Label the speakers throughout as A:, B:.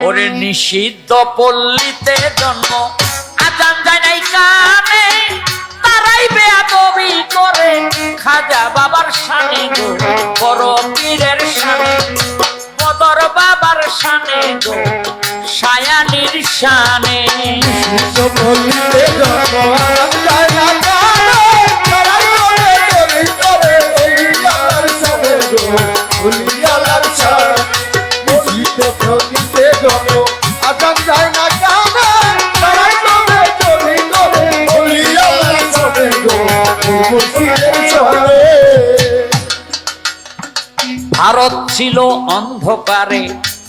A: ওরে নিষিদ্ধ পল্লীতে জন্ম আজান যায় নাই কানে তারাই বেয়াদবি করে খাজা বাবার শানে গো বড় পীরের শানে বদর বাবার শানে গো সায়ানির শানে
B: নিষিদ্ধ পল্লীতে জন্ম আজান যায় না কানে তারাই বেয়াদবি করে ওলিয়ার শানে গো ওলিয়ার শানে নিষিদ্ধ পল্লীতে জন্ম আজান যায় না কানে তারাই বেয়াদবি করে ওলিয়ার শানে গো মুর্শিদের শানে।
A: ভারত ছিল অন্ধকারে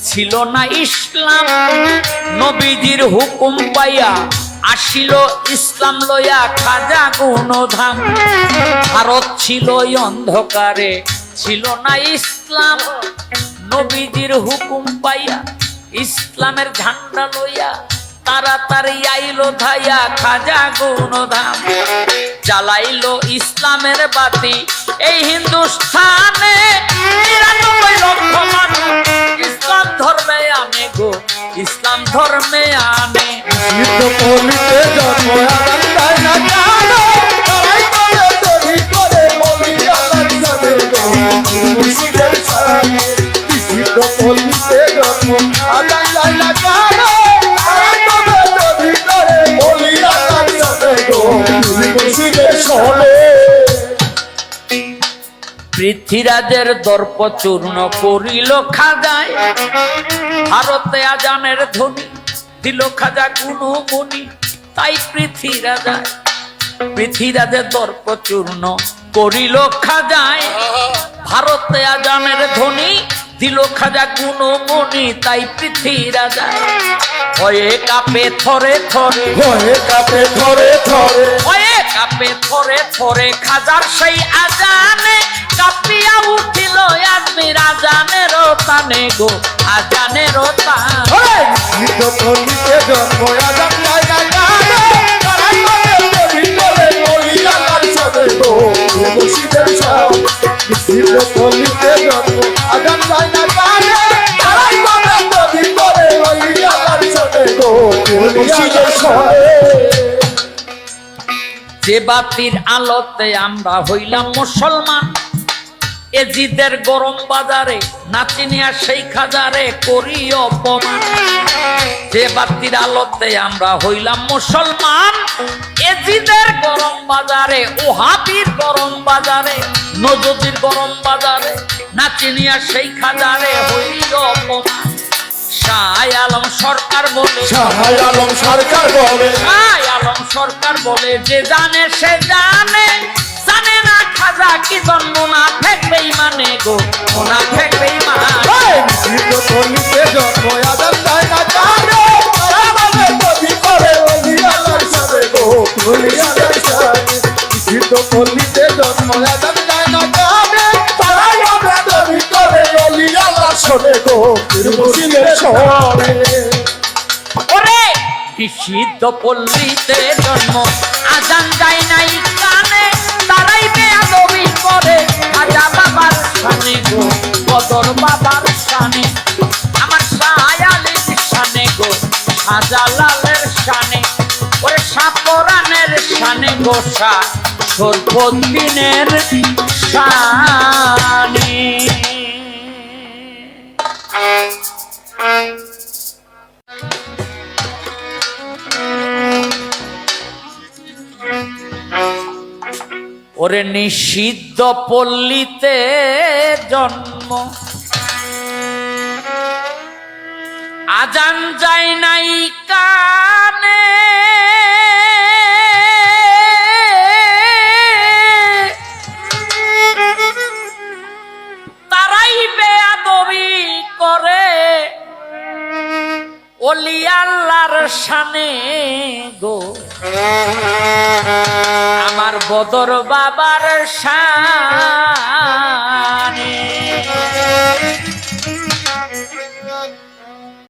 A: ছিল না ইসলাম নবীজির হুকুম পাইয়া আসিল ইসলাম লইয়া খাজা গুণধাম ভারত ছিল অন্ধকারে ছিল না ইসলাম নবীজির হুকুম পাইয়া ইসলামের ঝান্ডা লইয়া তাড়াতাড়ি আইলো ধাইয়া খাজা গুণধাম জ্বালাইলো ইসলামের বাতি এই হিন্দুস্থানে ৯৯ লক্ষ মানুষ ইসলাম ধর্মে আনে গো ইসলাম ধর্মে আনে
B: নিষিদ্ধ পল্লীতে জন্ম আজান যায় না কানে তারাই বেয়াদবি করে ওলিয়ার শানে গো মুর্শিদের শানে। নিষিদ্ধ পল্লীতে জন্ম আজান যায় না কানে তারাই বেয়াদবি করে ওলিয়ার শানে গো মুর্শিদের শানে।
A: পৃথ্বীরাজের দর্প চূর্ণ করিল খাজায় ভারতে আজানের ধ্বনি দিল খাজা গুনু মুনি তাই পৃথ্বীরাজের দর্প চূর্ণ করিল খাজায় ভারতে আজানের ধ্বনি দিল খাজা গুনু মুনি তাই পৃথ্বীরাজায় হয়ে কাঁপে থরে থরে
B: হয়ে কাঁপে থরে থরে
A: হয়ে কাঁপে থরে থরে খাজার সেই আজানে কাঁপিয়া উঠিল আজমির আজানের তানে গো আজানের তানে
B: নিষিদ্ধ পল্লীতে জন্ম আজান যায় না কানে তারাই বেয়াদবি করে ওলিয়ার শানে গো মুর্শিদের শানে। নিষিদ্ধ পল্লীতে জন্ম আজান যায় না কানে তারাই বেয়াদবি করে ওলিয়ার শানে গো মুর্শিদের শানে।
A: যে বাতির আলোতে আমরা হইলাম মুসলমান এজিদের গরম বাজারে নাচিনিয়া সেই খাজারে করি অপমান যে বাতির আলোতে আমরা হইলাম মুসলমান এজিদের গরম বাজারে ওহাবির গরম বাজারে নজদির গরম বাজারে নাচিনিয়া সেই খাজারে হইল অপমান শাহ আলম সরকার বলে
B: শাহ আলম সরকার বলে
A: শাহ আলম সরকার বলে যে জানে সে জানে জানে না খাজা কি জন্ম না ফেকবে মানে গো না ফেকবে মানে
B: নিষিদ্ধ পল্লীতে জন্ম আজান যায় না কানে তারাই বেয়াদবি করে ওলিয়ার শানে গো ওলিয়ার শানে। নিষিদ্ধ পল্লীতে জন্ম আজান যায় না কানে তারাই বেয়াদবি করে ওলিয়ার শানে গো মুর্শিদের শানে।
A: ওরে নিষিদ্ধ পল্লীতে জন্ম আজান যায় নাই কানে তারাই বেয়াদবি করে খাজা বাবার শানে গো বদর বাবার শানে আমার শায়ালির শানে গো শাহজালালের শানে ওরে সাপরানের শানে গো শাহ শরফুদ্দীনের শানে ওরে নিষিদ্ধ পল্লীতে জন্ম আজান যায় নাই কানে তারাই বেয়াদবি করে ওলি আল্লাহর শানে গো আমার বদর বাবার শানে